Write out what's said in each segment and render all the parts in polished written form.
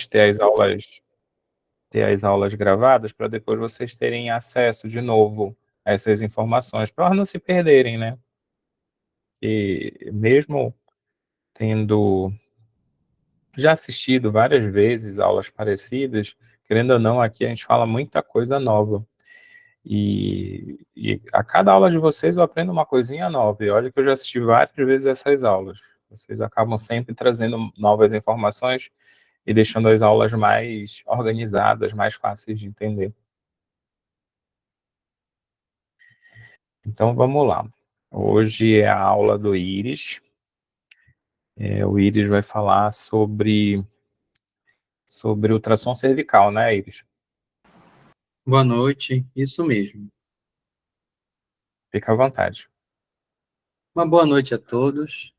ter as aulas gravadas para depois vocês terem acesso de novo a essas informações, para não se perderem, né. E mesmo tendo já assistido várias vezes aulas parecidas, querendo ou não, aqui a gente fala muita coisa nova. E a cada aula de vocês eu aprendo uma coisinha nova, e olha que eu já assisti várias vezes essas aulas. Vocês acabam sempre trazendo novas informações e deixando as aulas mais organizadas, mais fáceis de entender. Então vamos lá. Hoje é a aula do Iris. O Iris vai falar sobre ultrassom cervical, né, Iris? Boa noite, isso mesmo. Fica à vontade. Uma boa noite a todos.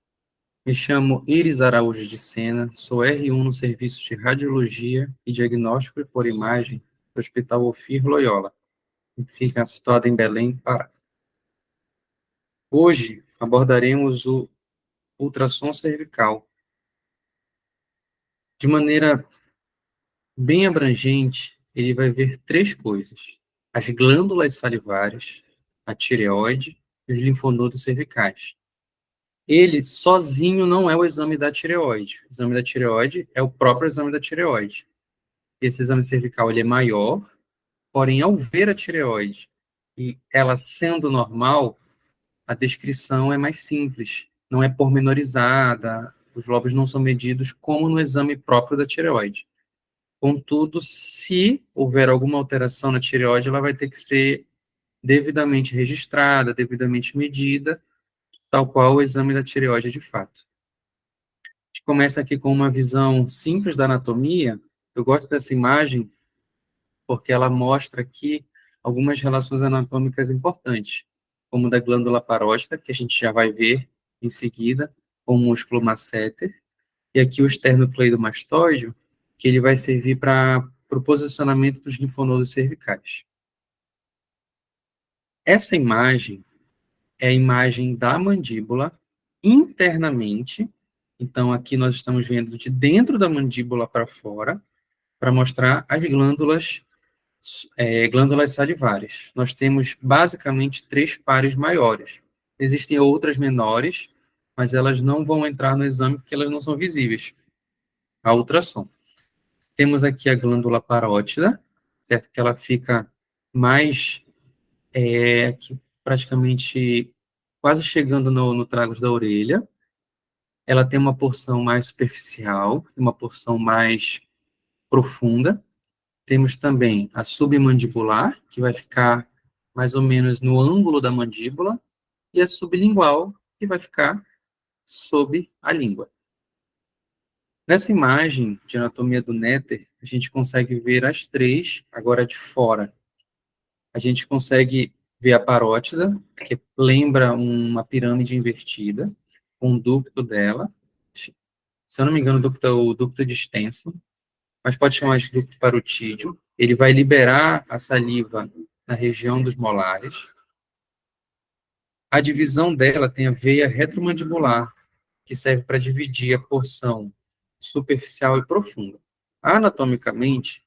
Me chamo Iris Araújo de Sena, sou R1 no Serviço de Radiologia e Diagnóstico por Imagem do Hospital Ofir Loyola, que fica situado em Belém, Pará. Hoje abordaremos o ultrassom cervical. De maneira bem abrangente, ele vai ver três coisas: as glândulas salivares, a tireoide e os linfonodos cervicais. Ele sozinho não é o exame da tireoide. O exame da tireoide é o próprio exame da tireoide. Esse exame cervical ele é maior, porém, ao ver a tireoide e ela sendo normal, a descrição é mais simples, não é pormenorizada, os lobos não são medidos como no exame próprio da tireoide. Contudo, se houver alguma alteração na tireoide, ela vai ter que ser devidamente registrada, devidamente medida, tal qual o exame da tireoide de fato. A gente começa aqui com uma visão simples da anatomia. Eu gosto dessa imagem porque ela mostra aqui algumas relações anatômicas importantes, como da glândula parótida, que a gente já vai ver em seguida, com o músculo masseter, e aqui o esternocleidomastoide, que ele vai servir para o posicionamento dos linfonodos cervicais. Essa imagem é a imagem da mandíbula internamente. Então, aqui nós estamos vendo de dentro da mandíbula para fora, para mostrar as glândulas salivares. Nós temos basicamente três pares maiores. Existem outras menores, mas elas não vão entrar no exame porque elas não são visíveis a ultrassom. Temos aqui a glândula parótida, certo? Que ela fica mais, aqui, praticamente quase chegando no tragus da orelha. Ela tem uma porção mais superficial, uma porção mais profunda. Temos também a submandibular, que vai ficar mais ou menos no ângulo da mandíbula, e a sublingual, que vai ficar sob a língua. Nessa imagem de anatomia do néter, a gente consegue ver as três, agora de fora. A gente consegue ver a parótida, que lembra uma pirâmide invertida, com o ducto dela. Se eu não me engano, o ducto de Stenson, mas pode chamar de ducto parotídeo. Ele vai liberar a saliva na região dos molares. A divisão dela tem a veia retromandibular, que serve para dividir a porção superficial e profunda. Anatomicamente,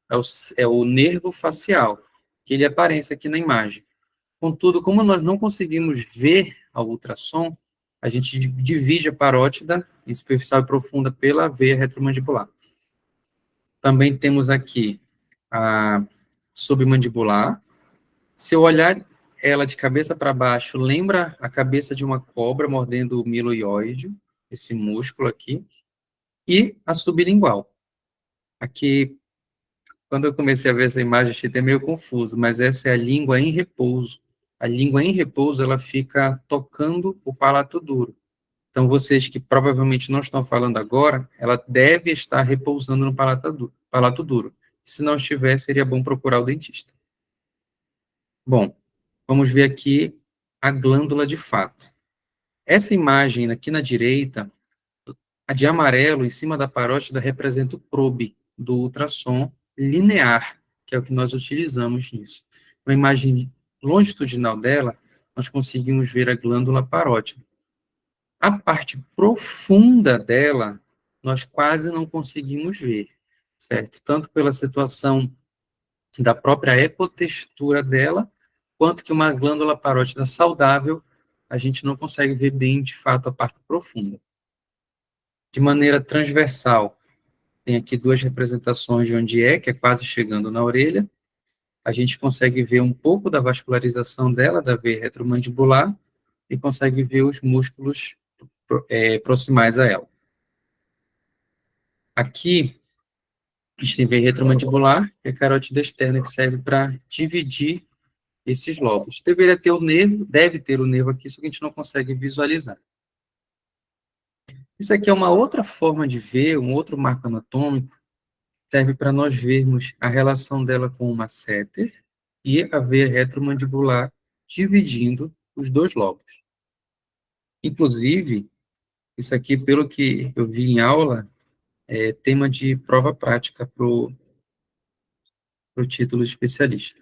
é o nervo facial, que ele aparece aqui na imagem. Contudo, como nós não conseguimos ver a ultrassom, a gente divide a parótida em superficial e profunda pela veia retromandibular. Também temos aqui a submandibular. Se eu olhar ela de cabeça para baixo, lembra a cabeça de uma cobra mordendo o miloióide, esse músculo aqui, e a sublingual. Aqui, quando eu comecei a ver essa imagem, achei até meio confuso, mas essa é a língua em repouso. A língua em repouso, ela fica tocando o palato duro. Então, vocês que provavelmente não estão falando agora, ela deve estar repousando no palato duro. Se não estiver, seria bom procurar o dentista. Bom, vamos ver aqui a glândula de fato. Essa imagem aqui na direita, a de amarelo, em cima da parótida, representa o probe do ultrassom linear, que é o que nós utilizamos nisso. Na imagem longitudinal dela, nós conseguimos ver a glândula parótida. A parte profunda dela, nós quase não conseguimos ver. certo? Tanto pela situação da própria ecotextura dela, quanto que uma glândula parótida saudável, a gente não consegue ver bem, de fato, a parte profunda. De maneira transversal, tem aqui duas representações de onde que é quase chegando na orelha. A gente consegue ver um pouco da vascularização dela, da veia retromandibular, e consegue ver os músculos proximais a ela. Aqui, a gente tem veia retromandibular e a carótida externa, que serve para dividir esses lobos. Deveria ter o nervo, deve ter o nervo aqui, só que a gente não consegue visualizar. Isso aqui é uma outra forma de ver, um outro marco anatômico, serve para nós vermos a relação dela com o masseter e a veia retromandibular dividindo os dois lobos. Inclusive, isso aqui, pelo que eu vi em aula, é tema de prova prática para o título de especialista.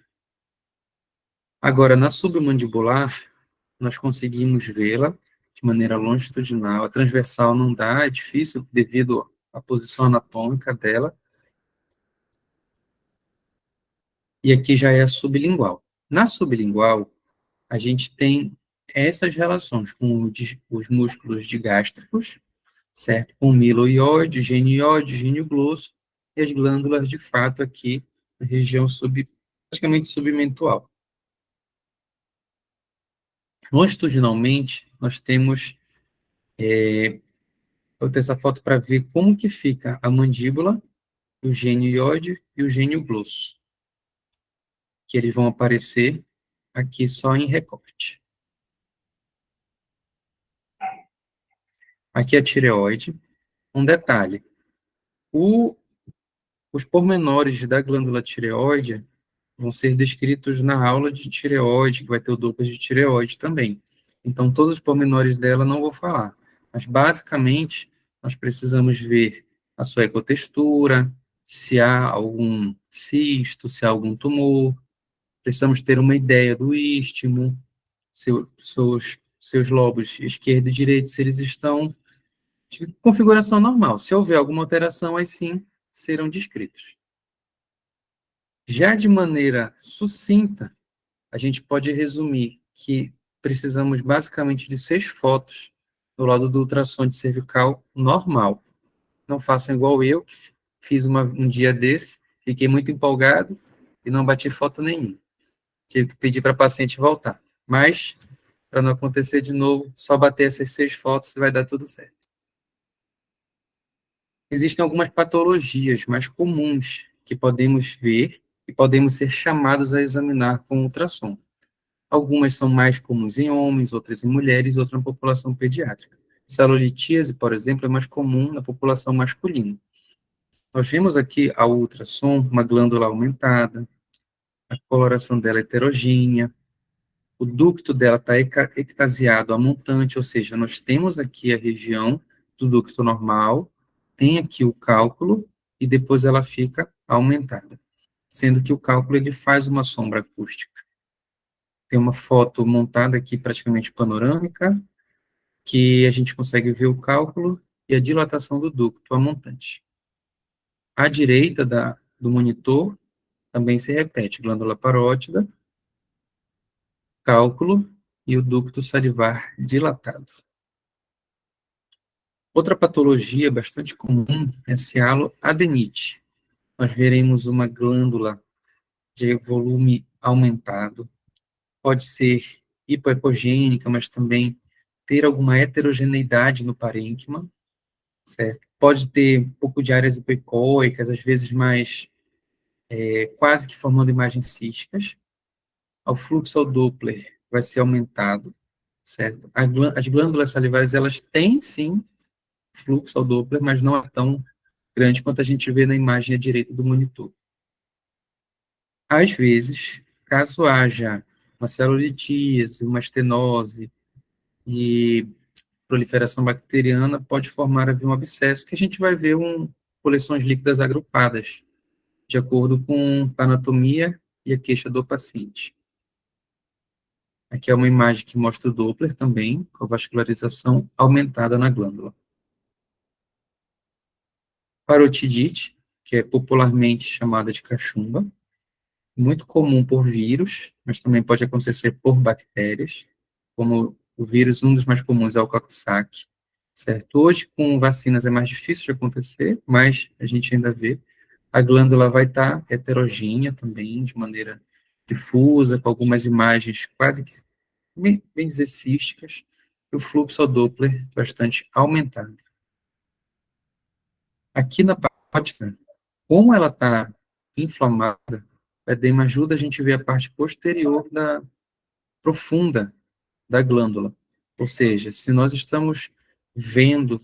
Agora, na submandibular, nós conseguimos vê-la de maneira longitudinal. A transversal não dá, é difícil devido à posição anatômica dela. E aqui já é a sublingual. Na sublingual, a gente tem essas relações com os músculos digástricos, certo? Com o miloiode, genioide, genioglosso, e as glândulas, de fato, aqui na região praticamente submentual. Longitudinalmente, nós temos, eu tenho essa foto para ver como que fica a mandíbula, o genioide e o genioglosso, que eles vão aparecer aqui só em recorte. Aqui é a tireoide. Um detalhe, os pormenores da glândula tireoide vão ser descritos na aula de tireoide, que vai ter o duplo de tireoide também. Então, todos os pormenores dela não vou falar. Mas, basicamente, nós precisamos ver a sua ecotextura, se há algum cisto, se há algum tumor. Precisamos ter uma ideia do istmo, seus lobos esquerdo e direito, se eles estão de configuração normal. Se houver alguma alteração, aí sim serão descritos. Já de maneira sucinta, a gente pode resumir que precisamos basicamente de 6 fotos do lado do ultrassom de cervical normal. Não façam igual eu, que fiz um dia desse, fiquei muito empolgado e não bati foto nenhuma. Tive que pedir para a paciente voltar. Mas, para não acontecer de novo, só bater essas 6 fotos e vai dar tudo certo. Existem algumas patologias mais comuns que podemos ver e podemos ser chamados a examinar com ultrassom. Algumas são mais comuns em homens, outras em mulheres, outra na população pediátrica. Celulitise, por exemplo, é mais comum na população masculina. Nós vemos aqui ao ultrassom uma glândula aumentada, a coloração dela é heterogênea, o ducto dela está ectasiado a montante, ou seja, nós temos aqui a região do ducto normal, tem aqui o cálculo, e depois ela fica aumentada, sendo que o cálculo ele faz uma sombra acústica. Tem uma foto montada aqui praticamente panorâmica, que a gente consegue ver o cálculo e a dilatação do ducto a montante. À direita do monitor, também se repete, glândula parótida, cálculo e o ducto salivar dilatado. Outra patologia bastante comum é a cialoadenite. Nós veremos uma glândula de volume aumentado, pode ser hipoecogênica, mas também ter alguma heterogeneidade no parênquima, certo? Pode ter um pouco de áreas hipoecóicas, às vezes mais quase que formando imagens císticas. O fluxo ao Doppler vai ser aumentado, certo? As glândulas salivares, elas têm, sim, fluxo ao Doppler, mas não é tão grande quanto a gente vê na imagem à direita do monitor. Às vezes, caso haja uma celulitise, uma estenose e proliferação bacteriana, pode formar um abscesso, que a gente vai ver coleções líquidas agrupadas, de acordo com a anatomia e a queixa do paciente. Aqui é uma imagem que mostra o Doppler também, com a vascularização aumentada na glândula. Parotidite, que é popularmente chamada de cachumba, muito comum por vírus, mas também pode acontecer por bactérias, como o vírus, um dos mais comuns é o Coxsackie, certo? Hoje, com vacinas é mais difícil de acontecer, mas a gente ainda vê. A glândula vai estar heterogênea também, de maneira difusa, com algumas imagens quase que bem dizer císticas, e o fluxo Doppler bastante aumentado. Aqui na parte, como ela está inflamada, o edema ajuda a gente a ver a parte posterior profunda da glândula. Ou seja, se nós estamos vendo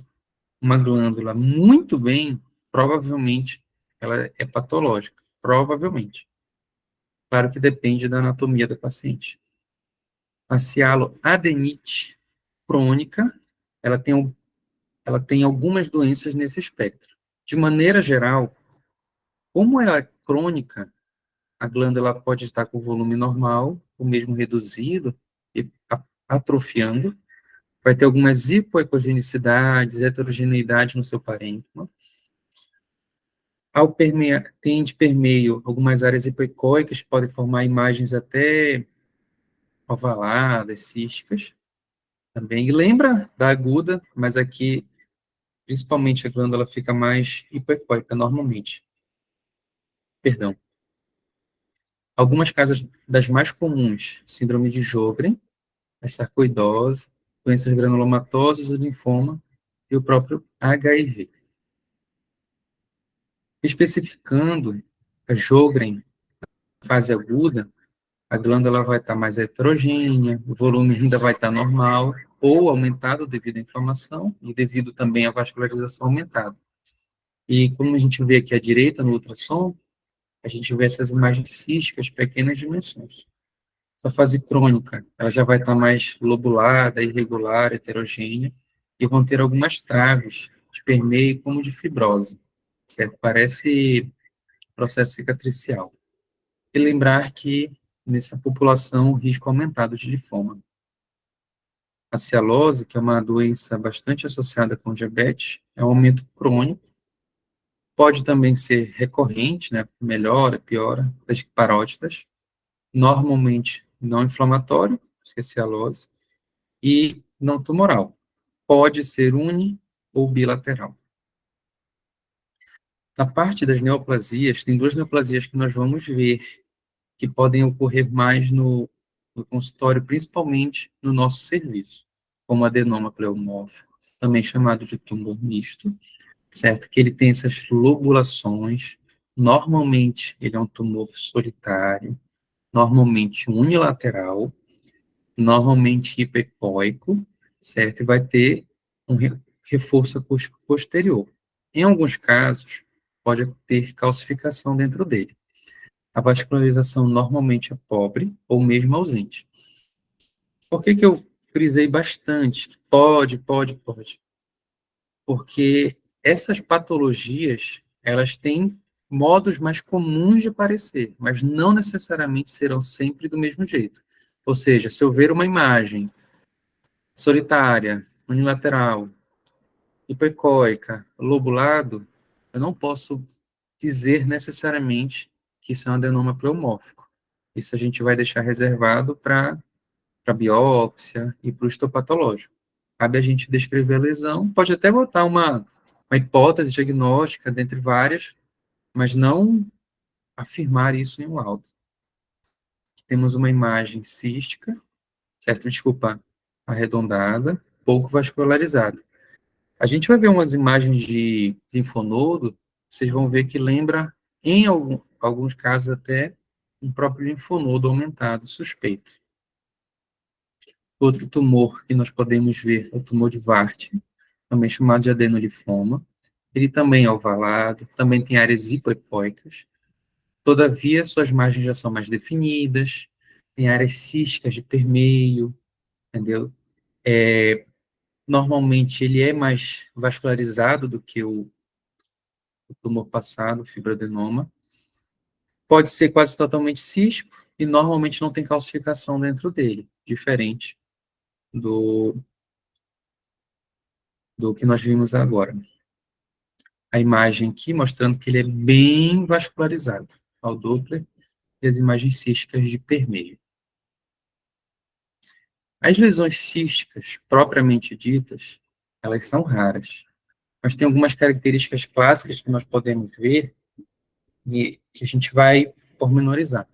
uma glândula muito bem, provavelmente ela é patológica. Provavelmente. Claro que depende da anatomia do paciente. A cialoadenite crônica, ela tem algumas doenças nesse espectro. De maneira geral, como ela é crônica, a glândula pode estar com o volume normal, ou mesmo reduzido, e atrofiando. Vai ter algumas hipoecogenicidades, heterogeneidade no seu parênquima. Tem de permeio algumas áreas hipoecóicas que podem formar imagens até ovaladas, císticas, também. E lembra da aguda, mas aqui, principalmente, a glândula fica mais hipoecóica, normalmente. Perdão. Algumas causas das mais comuns, síndrome de Sjögren, a sarcoidose, doenças granulomatosas, o linfoma e o próprio HIV. Especificando a Sjögren, fase aguda, a glândula vai estar mais heterogênea, o volume ainda vai estar normal, ou aumentado devido à inflamação e devido também à vascularização aumentada. E como a gente vê aqui à direita no ultrassom, a gente vê essas imagens císticas, pequenas dimensões. Essa fase crônica, ela já vai estar mais lobulada, irregular, heterogênea, e vão ter algumas traves de permeio como de fibrose, certo? Parece processo cicatricial. E lembrar que nessa população, o risco aumentado de linfoma. A cialose, que é uma doença bastante associada com diabetes, é um aumento crônico, pode também ser recorrente, né, melhora, piora, das parótidas, normalmente não inflamatório, que é cialose, e não tumoral. Pode ser uni ou bilateral. Na parte das neoplasias, tem duas neoplasias que nós vamos ver que podem ocorrer mais no consultório, principalmente no nosso serviço, como adenoma pleomórfico, também chamado de tumor misto, certo? Que ele tem essas lobulações, normalmente ele é um tumor solitário, normalmente unilateral, normalmente hiperecóico, certo? E vai ter um reforço acústico posterior. Em alguns casos, pode ter calcificação dentro dele. A vascularização normalmente é pobre ou mesmo ausente. Por que que eu frisei bastante? Pode? Porque essas patologias, elas têm modos mais comuns de aparecer, mas não necessariamente serão sempre do mesmo jeito. Ou seja, se eu ver uma imagem solitária, unilateral, hipoecóica, lobulado, eu não posso dizer necessariamente que isso é um adenoma pleomórfico. Isso a gente vai deixar reservado para biópsia e para o histopatológico. Cabe a gente descrever a lesão, pode até botar uma hipótese diagnóstica dentre várias, mas não afirmar isso em um laudo. Temos uma imagem cística, certo? Desculpa, arredondada, pouco vascularizada. A gente vai ver umas imagens de linfonodo, vocês vão ver que lembra, em alguns casos até, um próprio linfonodo aumentado, suspeito. Outro tumor que nós podemos ver é o tumor de Wart, também chamado de adenolifoma. Ele também é ovalado, também tem áreas hipoecóicas. Todavia, suas margens já são mais definidas, tem áreas císticas de permeio, entendeu? Normalmente, ele é mais vascularizado do que o tumor passado, o fibroadenoma. Pode ser quase totalmente cístico e normalmente não tem calcificação dentro dele, diferente do que nós vimos agora. a imagem aqui mostrando que ele é bem vascularizado ao Doppler e as imagens císticas de permeio. As lesões císticas, propriamente ditas, elas são raras, mas tem algumas características clássicas que nós podemos ver e que a gente vai pormenorizar.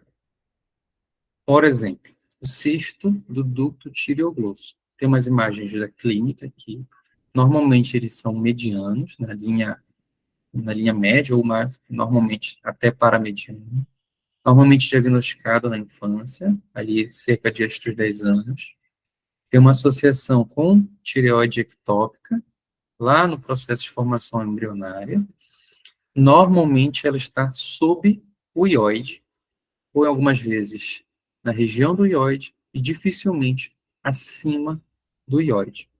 Por exemplo, o cisto do ducto tireoglosso. Tem umas imagens da clínica aqui. Normalmente eles são medianos, na linha média, ou mais, normalmente até paramediano. Normalmente diagnosticado na infância, ali cerca de antes dos 10 anos. Tem uma associação com tireoide ectópica, lá no processo de formação embrionária. Normalmente ela está sob o ióide, ou algumas vezes na região do ióide, e dificilmente acima do ióide.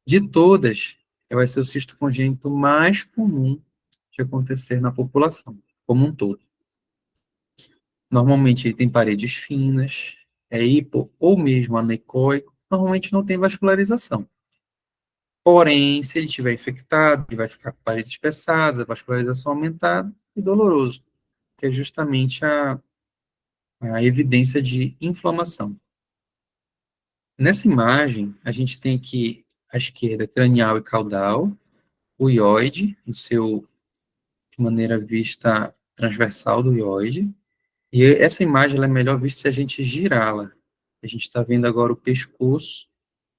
De todas, vai ser o cisto congênito mais comum de acontecer na população, como um todo. Normalmente ele tem paredes finas, é hipo ou mesmo anecoico, normalmente não tem vascularização. Porém, se ele estiver infectado, ele vai ficar com paredes espessadas, a vascularização aumentada e doloroso, que é justamente a evidência de inflamação. Nessa imagem, a gente tem aqui à esquerda cranial e caudal, o ióide, de maneira vista transversal do ióide, e essa imagem ela é melhor vista se a gente girá-la. A gente está vendo agora o pescoço,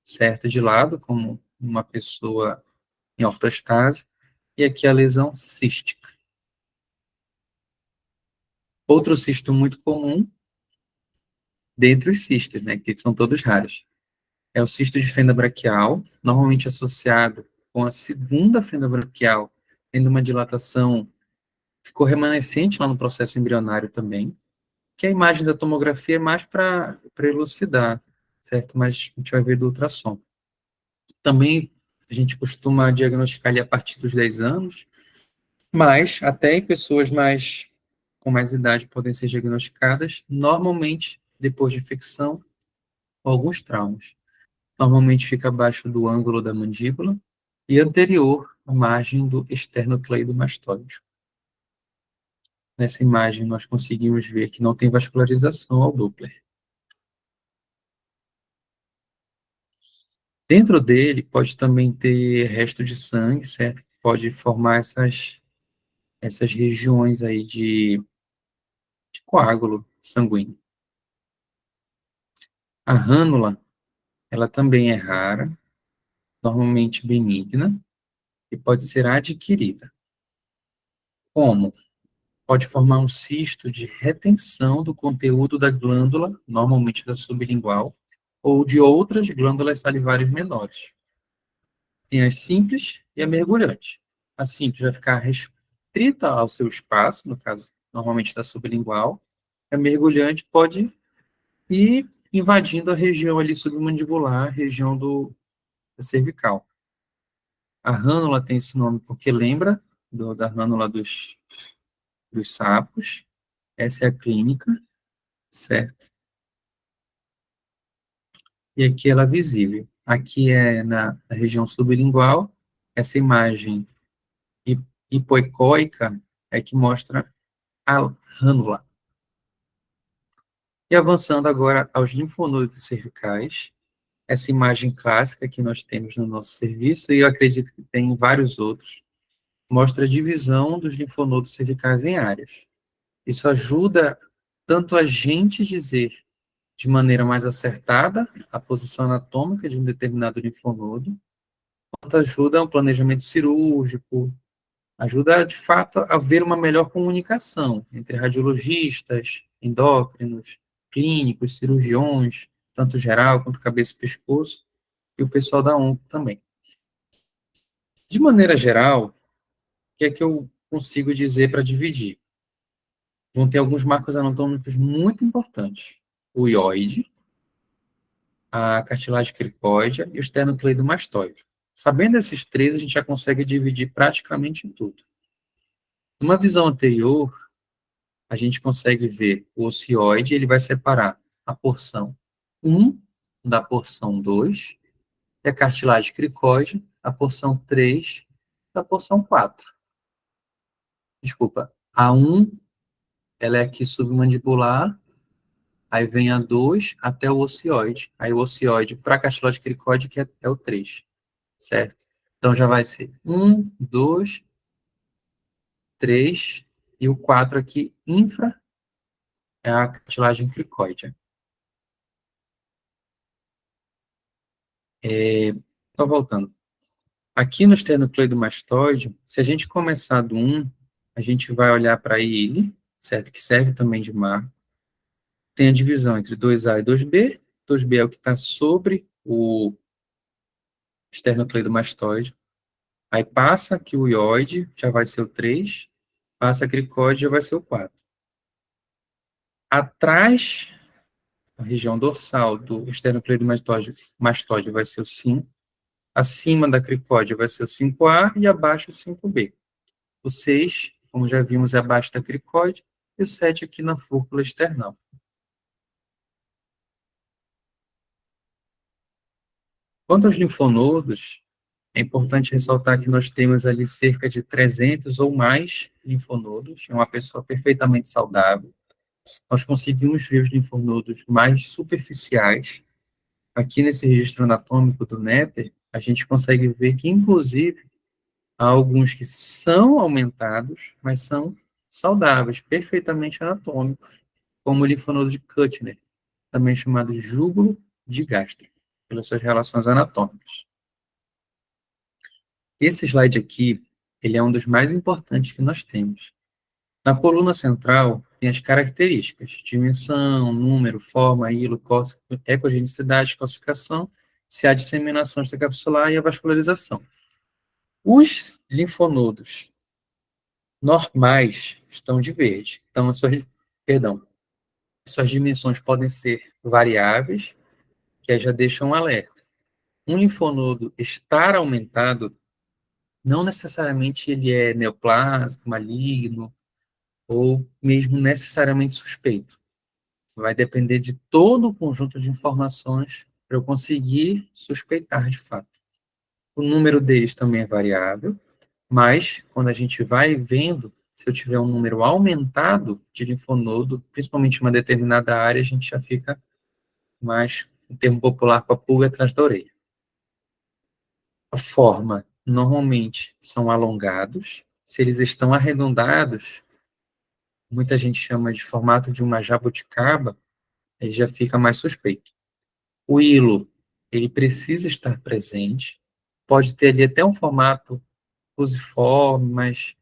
certo, de lado, como uma pessoa em ortostase, e aqui a lesão cística. Outro cisto muito comum, dentre os cistos, né, que são todos raros, é o cisto de fenda braquial, normalmente associado com a segunda fenda braquial, tendo uma dilatação, ficou remanescente lá no processo embrionário também, que a imagem da tomografia é mais para elucidar, certo? Mas a gente vai ver do ultrassom. Também a gente costuma diagnosticar ali a partir dos 10 anos, mas até em pessoas com mais idade podem ser diagnosticadas, normalmente depois de infecção ou alguns traumas. Normalmente fica abaixo do ângulo da mandíbula e anterior à margem do esternocleidomastoide. Nessa imagem, nós conseguimos ver que não tem vascularização ao Doppler. Dentro dele, pode também ter resto de sangue, certo? Pode formar essas regiões aí de coágulo sanguíneo. A rânula, ela também é rara, normalmente benigna, e pode ser adquirida. Como? Pode formar um cisto de retenção do conteúdo da glândula, normalmente da sublingual, ou de outras glândulas salivares menores. Tem a simples e a mergulhante. A simples vai ficar restrita ao seu espaço, no caso, normalmente da sublingual. A mergulhante pode ir invadindo a região ali submandibular, a região da cervical. A rânula tem esse nome porque lembra da rânula dos sapos. Essa é a clínica, certo? E aqui ela é visível. Aqui é na região sublingual, essa imagem hipoecóica é que mostra a rânula. E avançando agora aos linfonodos cervicais, essa imagem clássica que nós temos no nosso serviço, e eu acredito que tem vários outros, mostra a divisão dos linfonodos cervicais em áreas. Isso ajuda tanto a gente dizer de maneira mais acertada a posição anatômica de um determinado linfonodo, quanto ajuda um planejamento cirúrgico, ajuda, de fato, a ver uma melhor comunicação entre radiologistas, endócrinos, clínicos, cirurgiões, tanto geral quanto cabeça e pescoço, e o pessoal da ONC também. De maneira geral, o que é que eu consigo dizer para dividir? Vão ter alguns marcos anatômicos muito importantes. O ióide, a cartilagem cricóide e o esternocleidomastoide. Sabendo esses três, a gente já consegue dividir praticamente tudo. Numa visão anterior, a gente consegue ver o ocioide, ele vai separar a porção 1 da porção 2, e a cartilagem cricóide, a porção 3 da porção 4. Desculpa, a 1, ela é aqui submandibular, aí vem a 2 até o ocioide. Aí o ocioide para cartilagem cricóide que é o 3, certo? Então já vai ser 1, 2, 3 e o 4 aqui, infra, é a cartilagem cricóide. Só voltando. Aqui no esternocleidomastoide, se a gente começar do 1, a gente vai olhar para ele, certo? Que serve também de marco. Tem a divisão entre 2A e 2B. 2B é o que está sobre o esternocleidomastoide. Aí passa aqui o ióide, já vai ser o 3. Passa a cricóide, já vai ser o 4. Atrás, a região dorsal do esternocleidomastoide vai ser o 5. Acima da cricóide vai ser o 5A e abaixo o 5B. O 6, como já vimos, é abaixo da cricóide, e o 7 aqui na fúrcula external. Quanto aos linfonodos, é importante ressaltar que nós temos ali cerca de 300 ou mais linfonodos, em uma pessoa perfeitamente saudável. Nós conseguimos ver os linfonodos mais superficiais. Aqui nesse registro anatômico do Netter, a gente consegue ver que, inclusive, há alguns que são aumentados, mas são saudáveis, perfeitamente anatômicos, como o linfonodo de Kuttner, também chamado júgulo de gastro, pelas suas relações anatômicas. Esse slide aqui, ele é um dos mais importantes que nós temos. Na coluna central, tem as características, dimensão, número, forma, hilo, ecogenicidade, calcificação, se há disseminação extracapsular e a vascularização. Os linfonodos normais estão de verde, então suas dimensões podem ser variáveis, que aí já deixam um alerta. Um linfonodo estar aumentado, não necessariamente ele é neoplásico, maligno, ou mesmo necessariamente suspeito. Vai depender de todo o conjunto de informações para eu conseguir suspeitar de fato. O número deles também é variável, mas quando a gente vai vendo, se eu tiver um número aumentado de linfonodo, principalmente em uma determinada área, a gente já fica mais, em termo popular, com a pulga atrás da orelha. A forma, normalmente, são alongados. Se eles estão arredondados, muita gente chama de formato de uma jabuticaba, aí já fica mais suspeito. O hilo, ele precisa estar presente, pode ter ali até um formato fusiforme, mas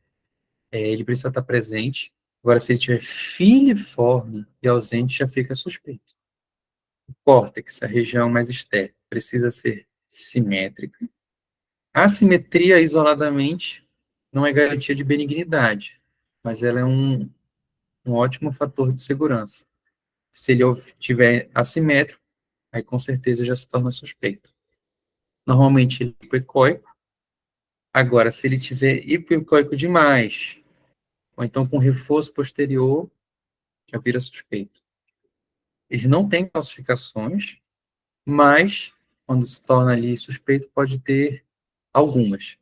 ele precisa estar presente. Agora, se ele tiver filiforme e ausente, já fica suspeito. O córtex, a região mais externa, precisa ser simétrica. A simetria, isoladamente, não é garantia de benignidade, mas ela é um ótimo fator de segurança. Se ele tiver assimétrico, aí com certeza já se torna suspeito. Normalmente ele é hipoecóico. Agora, se ele tiver hipoecóico demais, ou então com reforço posterior, já vira suspeito. Ele não tem calcificações, mas quando se torna ali suspeito, pode ter algumas.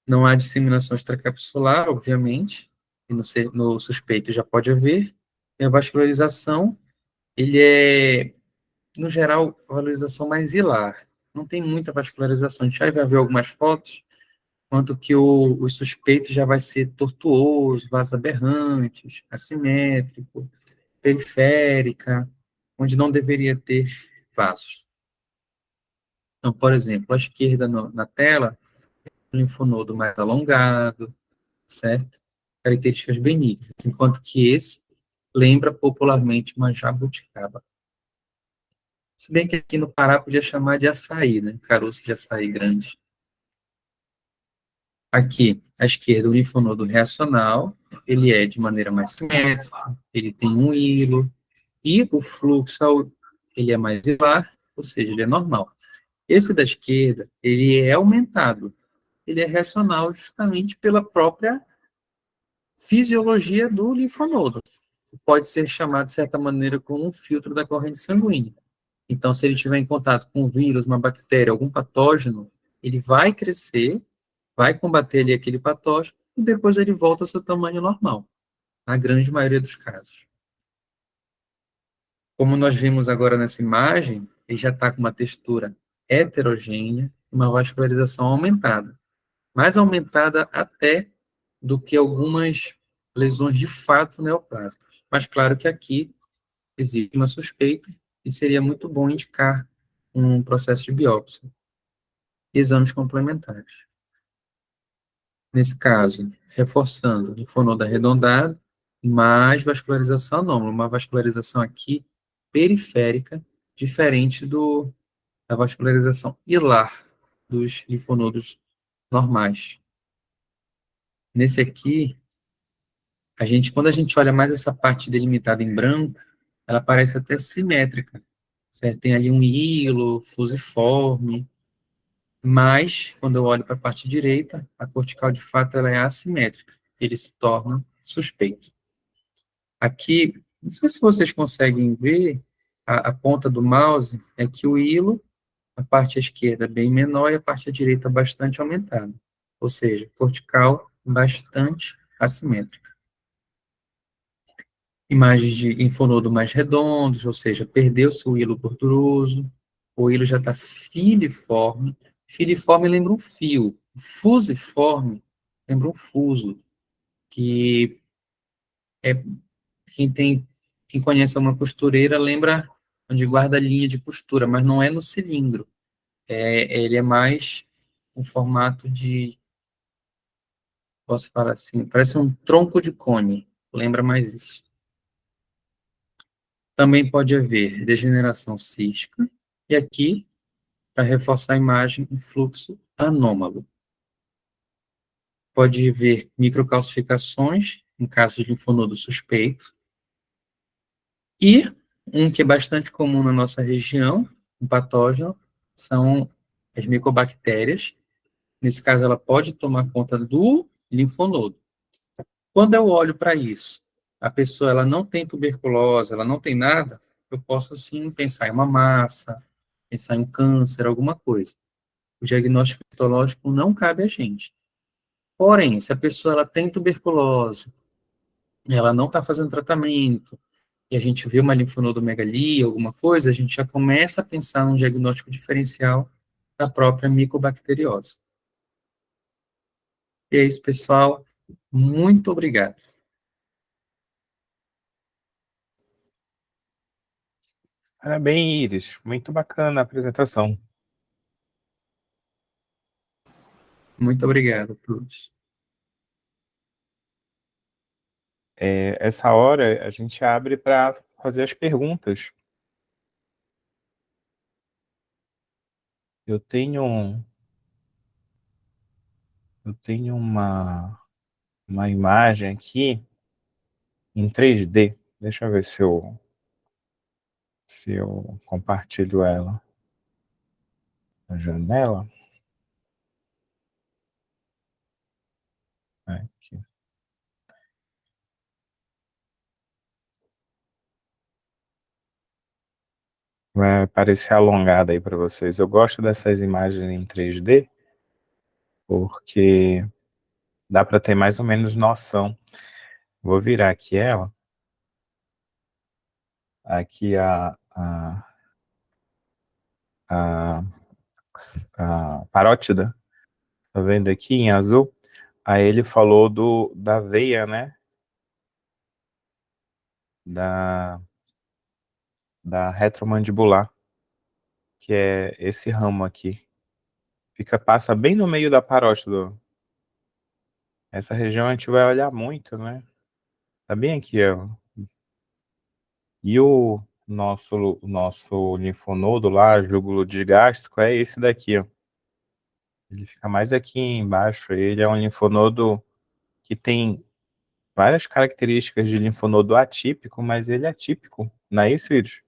Não há disseminação extracapsular, obviamente, e no suspeito já pode haver. E a vascularização, ele é, no geral, a valorização mais hilar. Não tem muita vascularização. A gente já vai ver algumas fotos, quanto que o suspeito já vai ser tortuoso, vasos aberrantes, assimétrico, periférica, onde não deveria ter vasos. Então, por exemplo, à esquerda na tela, o linfonodo mais alongado, certo? Características benignas, enquanto que esse lembra popularmente uma jabuticaba. Se bem que aqui no Pará podia chamar de açaí, né? Caroço de açaí grande. Aqui, à esquerda, o linfonodo reacional, ele é de maneira mais simétrica, ele tem um hilo, e o fluxo, ele é mais hilar, ou seja, ele é normal. Esse da esquerda, ele é aumentado, ele é reacional justamente pela própria fisiologia do linfonodo. Pode ser chamado, de certa maneira, como um filtro da corrente sanguínea. Então, se ele tiver em contato com um vírus, uma bactéria, algum patógeno, ele vai crescer, vai combater ali aquele patógeno e depois ele volta ao seu tamanho normal, na grande maioria dos casos. Como nós vimos agora nessa imagem, ele já está com uma textura heterogênea, uma vascularização aumentada, mais aumentada até do que algumas lesões de fato neoplásicas. Mas claro que aqui existe uma suspeita e seria muito bom indicar um processo de biópsia e exames complementares. Nesse caso, reforçando linfonodo arredondado, mais vascularização anômala, uma vascularização aqui periférica, diferente da vascularização hilar dos linfonodos normais. Nesse aqui, quando a gente olha mais essa parte delimitada em branco, ela parece até simétrica, certo? Tem ali um hilo fusiforme, mas quando eu olho para a parte direita, a cortical de fato ela é assimétrica, ele se torna suspeito. Aqui, não sei se vocês conseguem ver, a ponta do mouse é que o hilo, a parte à esquerda bem menor e a parte à direita bastante aumentada, ou seja, cortical bastante assimétrica. Imagens de linfonodo mais redondos, ou seja, perdeu-se o hilo gorduroso, o hilo já está filiforme. Filiforme lembra um fio, fusiforme lembra um fuso, que é quem conhece uma costureira lembra onde guarda a linha de costura, mas não é no cilindro. Ele é mais um formato de, posso falar assim, parece um tronco de cone, lembra mais isso. Também pode haver degeneração cística, e aqui, para reforçar a imagem, um fluxo anômalo. Pode haver microcalcificações, em caso de linfonodo suspeito, e um que é bastante comum na nossa região, um patógeno, são as micobactérias. Nesse caso, ela pode tomar conta do linfonodo. Quando eu olho para isso, a pessoa ela não tem tuberculose, ela não tem nada, eu posso sim pensar em uma massa, pensar em um câncer, alguma coisa. O diagnóstico histológico não cabe a gente. Porém, se a pessoa ela tem tuberculose, ela não está fazendo tratamento, e a gente vê uma linfonodomegalia, alguma coisa, a gente já começa a pensar num diagnóstico diferencial da própria micobacteriose. E é isso, pessoal. Muito obrigado. Parabéns, Iris. Muito bacana a apresentação. Muito obrigado a todos. Essa hora a gente abre para fazer as perguntas. Eu tenho, eu tenho uma imagem aqui em 3D. Deixa eu ver se eu compartilho ela na janela. Aqui. Vai parecer alongada aí para vocês. Eu gosto dessas imagens em 3D porque dá para ter mais ou menos noção. Vou virar aqui ela. Aqui a, a parótida, tá vendo aqui em azul? Aí ele falou da veia, né? Da, da retromandibular, que é esse ramo aqui. Passa bem no meio da parótida. Essa região a gente vai olhar muito, né? Tá bem aqui, ó. E o nosso linfonodo lá, júgulo de gástrico, é esse daqui, ó. Ele fica mais aqui embaixo. Ele é um linfonodo que tem várias características de linfonodo atípico, mas ele é típico, não é isso, Iris?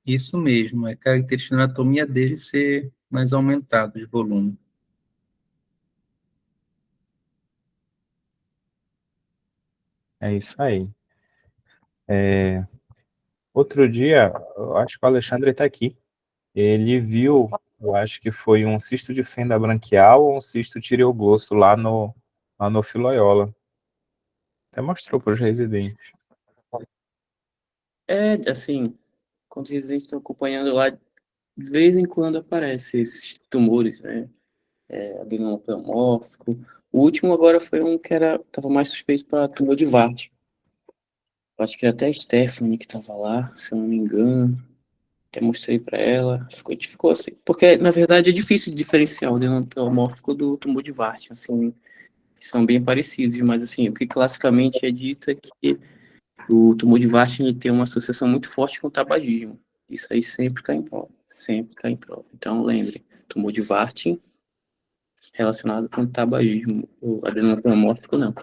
Isso mesmo, é característica da anatomia dele ser mais aumentado de volume. É isso aí. Outro dia, eu acho que o Alexandre está aqui. Ele viu Eu acho que foi um cisto de fenda branquial ou um cisto tireoglosso lá no Filoiola. Até mostrou para os residentes. Assim, quando os residentes estão acompanhando lá, de vez em quando aparecem esses tumores, né? Adenoma pleomórfico. O último agora foi um que tava mais suspeito para tumor de Vart. Acho que era até a Stephanie que tava lá, se eu não me engano. Até mostrei para ela. A gente ficou assim. Porque, na verdade, é difícil de diferenciar o adenoma pleomórfico do tumor de Vart. Assim, são bem parecidos, mas assim, o que classicamente é dito é que o tumor de Vartin tem uma associação muito forte com o tabagismo. Isso aí sempre cai em prova. Sempre cai em prova. Então, lembre, tumor de Vartin relacionado com o tabagismo. O adenoma pleomórfico, não.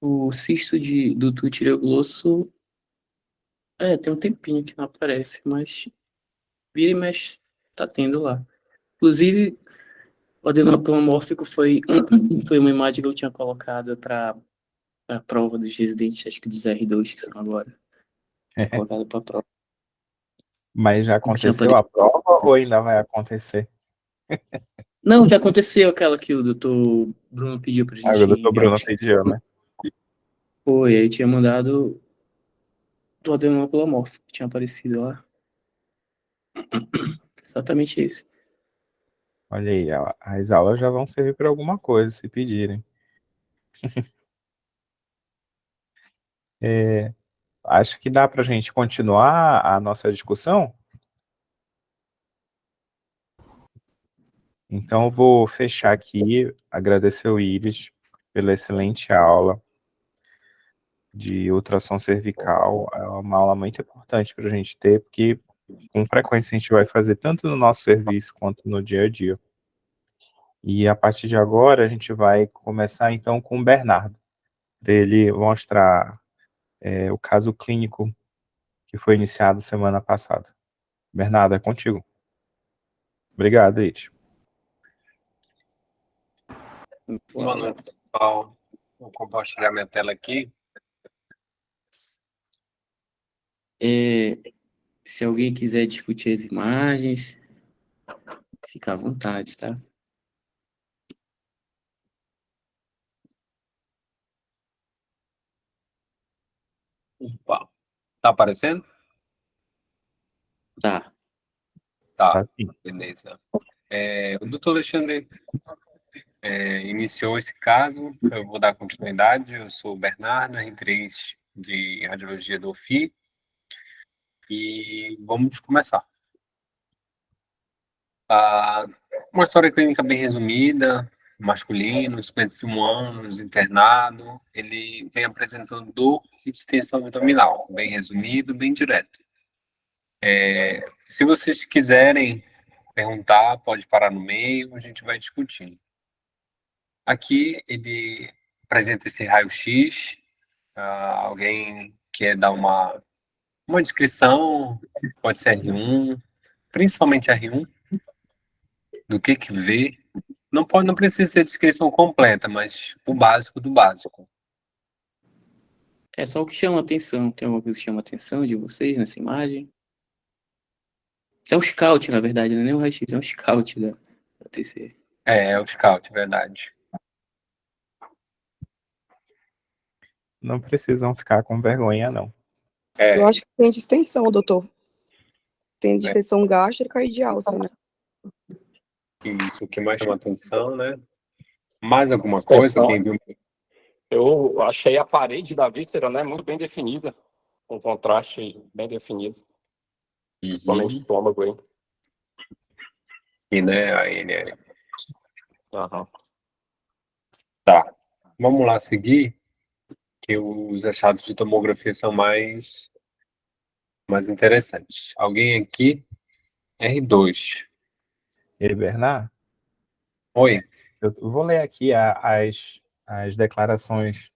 O cisto do tireoglosso, tem um tempinho que não aparece, mas vira e mexe, tá tendo lá. Inclusive, o adenoma pleomórfico foi uma imagem que eu tinha colocado para a prova dos residentes, acho que dos R2, que são agora. Colocado para prova. Mas já Tinha aconteceu a aparecido. prova ou ainda vai acontecer? Não, já aconteceu aquela que o doutor Bruno pediu pra Ah, o doutor gente. Bruno pediu, né? Foi, aí tinha mandado do adenoma pleomórfico que tinha aparecido lá. Exatamente esse. Olha aí, as aulas já vão servir para alguma coisa, se pedirem. Acho que dá para a gente continuar a nossa discussão. Então, eu vou fechar aqui, agradecer o Iris pela excelente aula de ultrassom cervical. É uma aula muito importante para a gente ter, porque com frequência a gente vai fazer tanto no nosso serviço quanto no dia a dia. E a partir de agora, a gente vai começar então com o Bernardo, para ele mostrar o caso clínico que foi iniciado semana passada. Bernardo, é contigo. Obrigado, Iris. Boa noite, pessoal. Vou compartilhar minha tela aqui. Se alguém quiser discutir as imagens, fica à vontade, tá? Opa. Tá aparecendo? Tá. Tá, Tá sim. beleza. O doutor Alexandre iniciou esse caso, eu vou dar continuidade. Eu sou o Bernardo, R3 de Radiologia do UFI, e vamos começar. Uma história clínica bem resumida, masculino, 55 anos, internado. Ele vem apresentando dor e distensão abdominal, bem resumido, bem direto. Se vocês quiserem perguntar, pode parar no meio, a gente vai discutindo. Aqui ele apresenta esse raio-x. Alguém quer dar uma descrição, pode ser R1, principalmente R1, do que vê. Não precisa ser descrição completa, mas o básico do básico. É só o que chama atenção. Tem alguma coisa que chama atenção de vocês nessa imagem? Isso é um scout, na verdade, não é nem um raio-x, é um scout da TC. É o scout, verdade. Não precisam ficar com vergonha, não. Eu acho que tem distensão, doutor. Tem distensão gástrica e de alça, né? Isso, o que mais chama atenção, né? Mais alguma coisa? Quem viu? Eu achei a parede da víscera, né, muito bem definida, com contraste bem definido, principalmente o estômago aí. E, né, a NL. Aham. Tá. Vamos lá seguir, que os achados de tomografia são mais interessantes. Alguém aqui? R2. E aí, Bernardo? Oi. Eu vou ler aqui as declarações,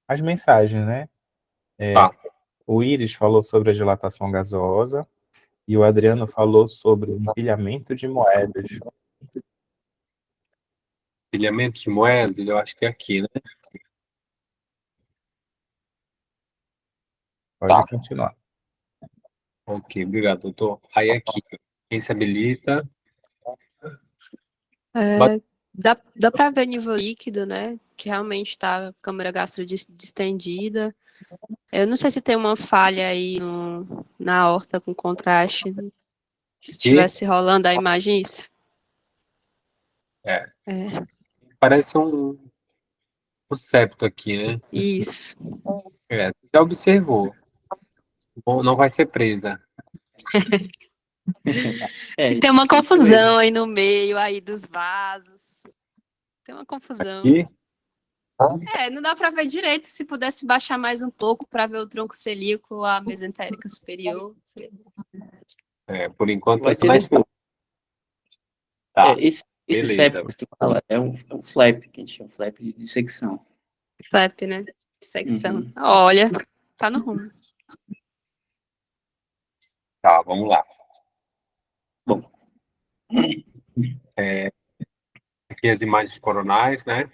as mensagens, né? Tá. O Iris falou sobre a dilatação gasosa e o Adriano falou sobre o empilhamento de moedas. Pilhamento de moedas, eu acho que é aqui, né? Pode Tá. continuar. Ok, obrigado, doutor. Aí aqui, quem se habilita? Dá para ver nível líquido, né? Que realmente está a câmara gastro distendida. Eu não sei se tem uma falha aí na aorta com contraste. Se estivesse rolando a imagem, isso. É. É, Parece um septo aqui, né? isso. Já observou. Bom, não vai ser presa. E tem uma isso mesmo. confusão aí no meio aí dos vasos. Tem uma confusão. E Não dá para ver direito. Se pudesse baixar mais um pouco para ver o tronco celíaco, a mesentérica superior. por enquanto Vai ser tá depois. Tá, Esse beleza. septo que tu fala é um flap, que a gente chama flap de dissecção. Flap, né? Secção. Uhum. Olha, tá no rumo. Tá, vamos lá. Bom. Aqui as imagens coronais, né?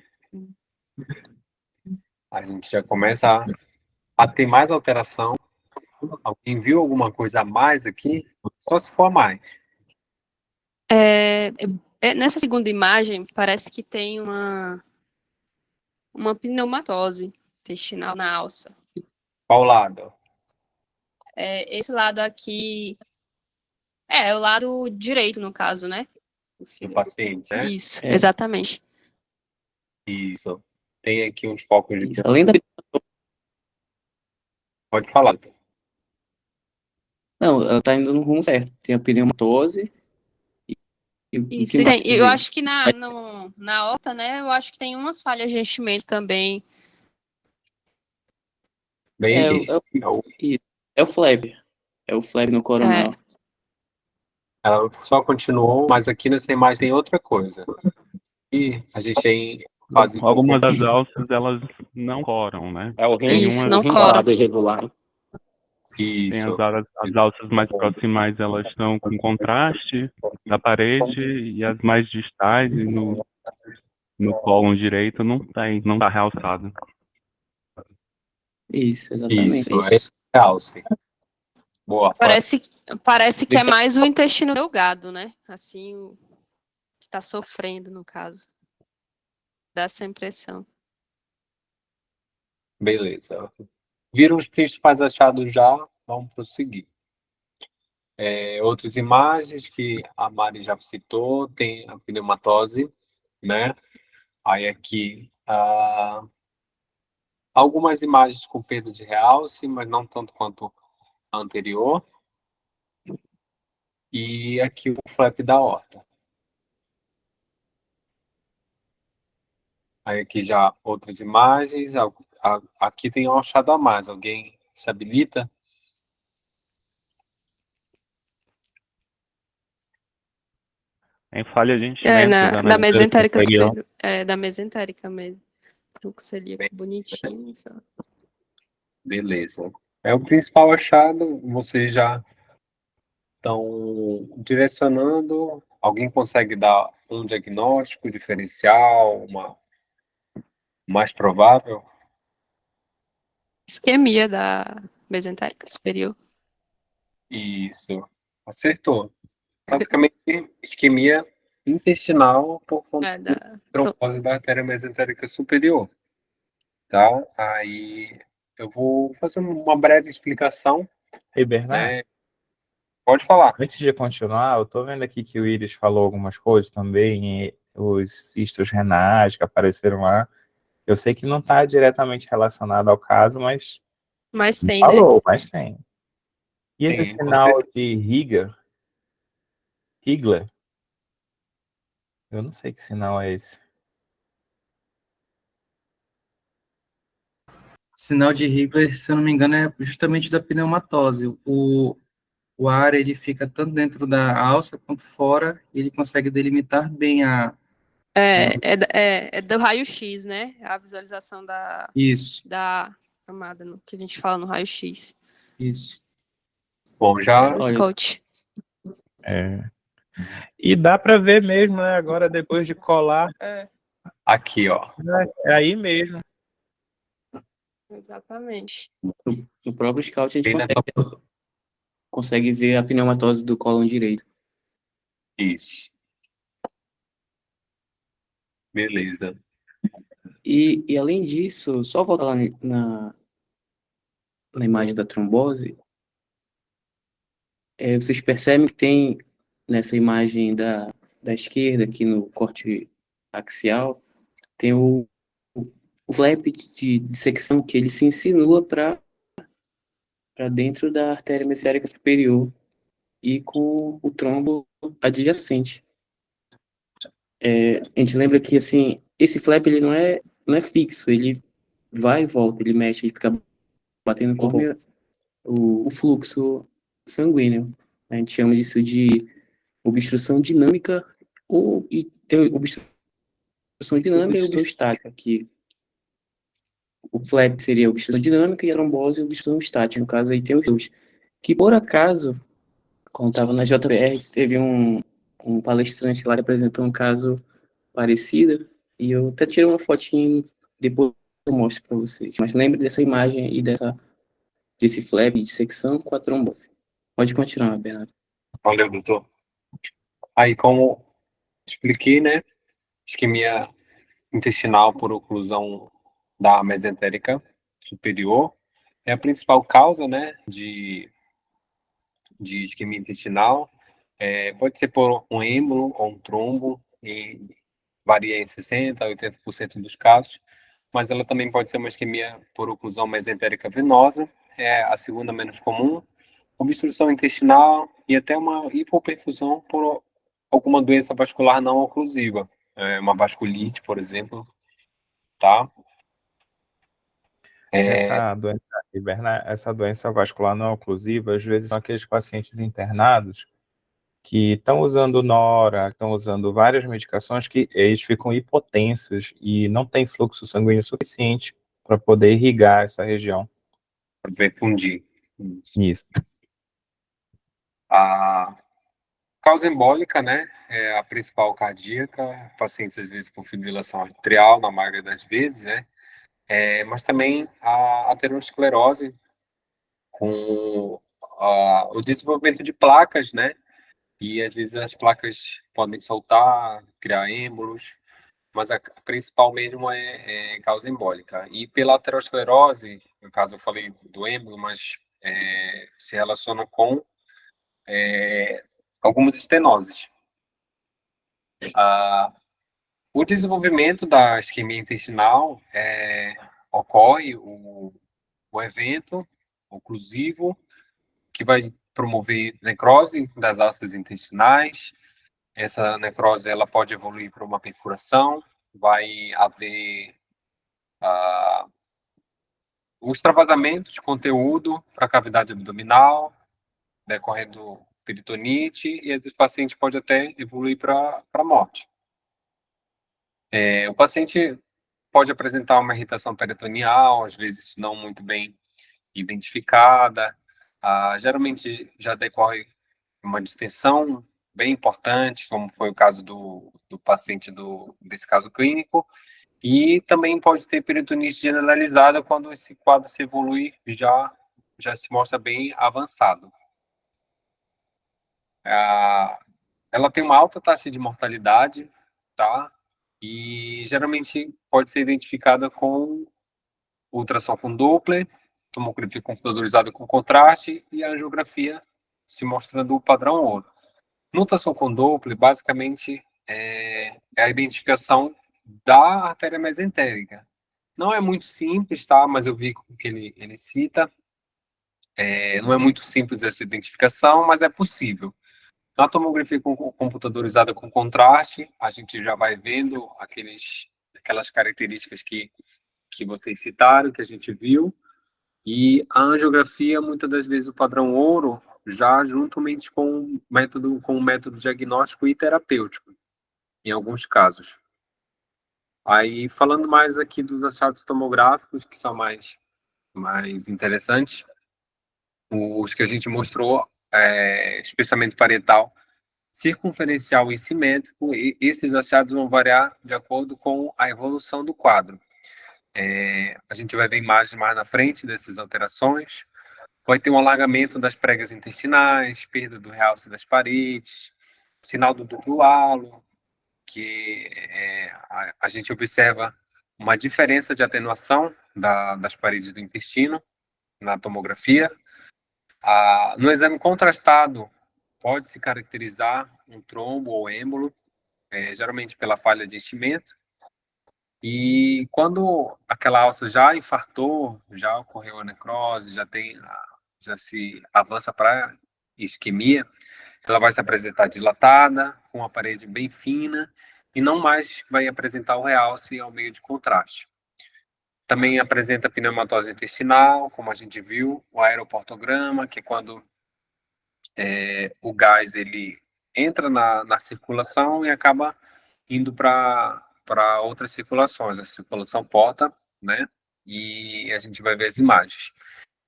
A gente já começa a ter mais alteração. Alguém viu alguma coisa a mais aqui? Só se for a mais. Nessa segunda imagem, parece que tem uma pneumatose intestinal na alça. Qual lado? Esse lado aqui é o lado direito, no caso, né? Do paciente, né? Isso, exatamente. Isso. Tem aqui uns focos de... Isso. Além da... Pode falar. Não, ela tá indo no rumo certo. Tem a pneumatose. E Isso, eu acho que na aorta, né? Eu acho que tem umas falhas de enchimento também. Bem isso. É o flap. É o flap no coronal. Ela só continuou, mas aqui nessa imagem tem outra coisa. E a gente tem quase... Algumas das alças, elas não coram, né? É o rim, Isso, não rim cora. parado irregular. Tem Isso. as alças mais proximais, elas estão com contraste da parede, e as mais distais e no cólon direito não tá realçado. Isso, exatamente. Isso. É alce. Boa. Parece que é mais o intestino delgado, né? Assim, o que tá sofrendo, no caso. Dá essa impressão. Beleza. Viram os principais achados já? Vamos prosseguir. Outras imagens que a Mari já citou, tem a pneumatose, né? Aí aqui, algumas imagens com perda de realce, mas não tanto quanto a anterior. E aqui o flap da aorta. Aí aqui já outras imagens. Aqui tem um achado a mais. Alguém se habilita? Tem falha de enchimento Da mesentérica superior. superior. Da mesentérica mesmo. Tronco celíaco bonitinho. Só. Beleza. O principal achado, vocês já estão direcionando. Alguém consegue dar um diagnóstico diferencial, uma mais provável? Isquemia da mesentérica superior. Isso. Acertou. Basicamente, isquemia intestinal por conta da trombose da artéria mesentérica superior. Tá? Aí eu vou fazer uma breve explicação. Ei, Bernardo, né? Pode falar. antes de continuar, eu tô vendo aqui que o Iris falou algumas coisas também, e os cistos renais que apareceram lá. Eu sei que não está diretamente relacionado ao caso, mas tem, falou, né? mas tem. E esse Tem, com sinal de Higler, eu não sei que sinal é esse. Sinal de Higler, se eu não me engano, é justamente da pneumatose. O ar ele fica tanto dentro da alça quanto fora, e ele consegue delimitar bem a... É do raio-x, né? A visualização Isso, da camada que a gente fala no raio-x. isso. Bom, já... Do Scott. E dá para ver mesmo, né? Agora, depois de colar. Aqui, ó. É aí mesmo. Exatamente. No próprio Scout a gente Bem nessa- consegue ver a pneumatose do cólon direito. Isso. Beleza. E além disso, só voltar lá na imagem da trombose, vocês percebem que tem nessa imagem da esquerda, aqui no corte axial, tem o flap de secção que ele se insinua para dentro da artéria mesentérica superior e com o trombo adjacente. A gente lembra que assim, esse flap ele não é fixo, ele vai e volta, ele mexe, ele fica batendo conforme o fluxo sanguíneo. A gente chama isso de obstrução dinâmica, e tem obstrução dinâmica e obstrução estática, que o flap seria obstrução dinâmica e a trombose obstrução estática. No caso aí tem os dois. Que por acaso, quando estava na JBR, teve um palestrante lá que apresentou um caso parecido, e eu até tirei uma fotinha, depois eu mostro para vocês. Mas lembre dessa imagem e desse flap de secção com a trombose. Pode continuar, Bernardo. Valeu, doutor. Aí, como expliquei, né? Isquemia intestinal por oclusão da mesentérica superior é a principal causa, né, de isquemia intestinal. Pode ser por um êmbolo ou um trombo, e varia em 60% a 80% dos casos, mas ela também pode ser uma isquemia por oclusão mesentérica venosa, é a segunda menos comum, obstrução intestinal e até uma hipoperfusão por alguma doença vascular não oclusiva, uma vasculite, por exemplo, tá? Essa doença vascular não oclusiva, às vezes são aqueles pacientes internados que estão usando nora, estão usando várias medicações que eles ficam hipotensos e não tem fluxo sanguíneo suficiente para poder irrigar essa região. Para perfundir. Isso. A causa embólica, né, é a principal cardíaca, pacientes às vezes com fibrilação arterial, na maioria das vezes, né, mas também a aterosclerose, com o desenvolvimento de placas, né, e às vezes as placas podem soltar, criar êmbolos, mas a principal mesmo é causa embólica. E pela aterosclerose, no caso eu falei do êmbolo, mas se relaciona com algumas estenoses. O desenvolvimento da isquemia intestinal ocorre o evento oclusivo, que vai promover necrose das alças intestinais. Essa necrose ela pode evoluir para uma perfuração, vai haver o extravasamento de conteúdo para a cavidade abdominal, decorrendo peritonite, e esse paciente pode até evoluir para a morte. O paciente pode apresentar uma irritação peritoneal, às vezes não muito bem identificada, geralmente já decorre uma distensão bem importante, como foi o caso do paciente desse caso clínico, e também pode ter peritonite generalizada quando esse quadro se evolui, já se mostra bem avançado. Ela tem uma alta taxa de mortalidade, tá? E geralmente pode ser identificada com ultrassom com Doppler, tomografia computadorizada com contraste e a angiografia se mostrando o padrão ouro. No ultrassom com Doppler, basicamente, é a identificação da artéria mesentérica. Não é muito simples, tá? Mas eu vi que ele cita. Não é muito simples essa identificação, mas é possível. Na tomografia computadorizada com contraste, a gente já vai vendo aquelas características que vocês citaram, que a gente viu, e a angiografia, muitas das vezes, o padrão ouro, já juntamente com o método diagnóstico e terapêutico, em alguns casos. Aí, falando mais aqui dos achados tomográficos, que são mais interessantes, os que a gente mostrou, espessamento parietal circunferencial e simétrico, e esses achados vão variar de acordo com a evolução do quadro. A gente vai ver imagens mais na frente dessas alterações. Vai ter um alargamento das pregas intestinais, perda do realce das paredes, sinal do duplo halo, que a gente observa uma diferença de atenuação das paredes do intestino na tomografia. No exame contrastado, pode-se caracterizar um trombo ou êmbolo, geralmente pela falha de enchimento. E quando aquela alça já infartou, já ocorreu a necrose, já se avança para isquemia, ela vai se apresentar dilatada, com a parede bem fina, e não mais vai apresentar o realce ao meio de contraste. Também apresenta pneumatose intestinal, como a gente viu, o aeroportograma, que é quando o gás ele entra na circulação e acaba indo para outras circulações, a circulação porta, né? E a gente vai ver as imagens.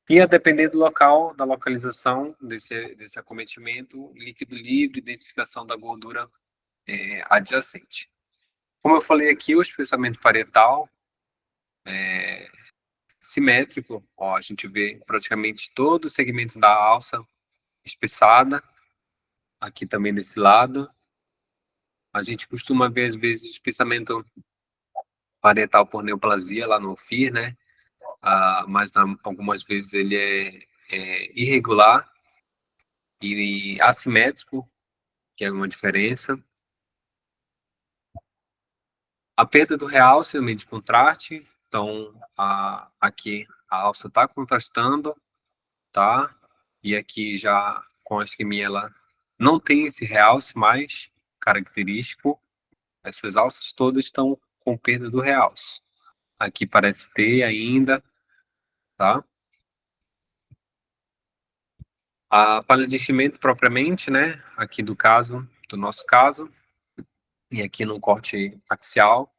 E a depender do local, da localização desse acometimento, líquido livre, densificação da gordura adjacente. Como eu falei aqui, o espessamento parietal simétrico, ó, a gente vê praticamente todo o segmento da alça espessada, aqui também desse lado. A gente costuma ver, às vezes, espessamento parietal por neoplasia lá no FIR, né? Mas algumas vezes ele é irregular e assimétrico, que é uma diferença. A perda do realce, o meio de contraste, então aqui a alça está contrastando, tá? E aqui já com a isquemia ela não tem esse realce mais característico. Essas alças todas estão com perda do realce. Aqui parece ter ainda, tá? A falha de enchimento propriamente, né? Aqui do nosso caso, e aqui no corte axial,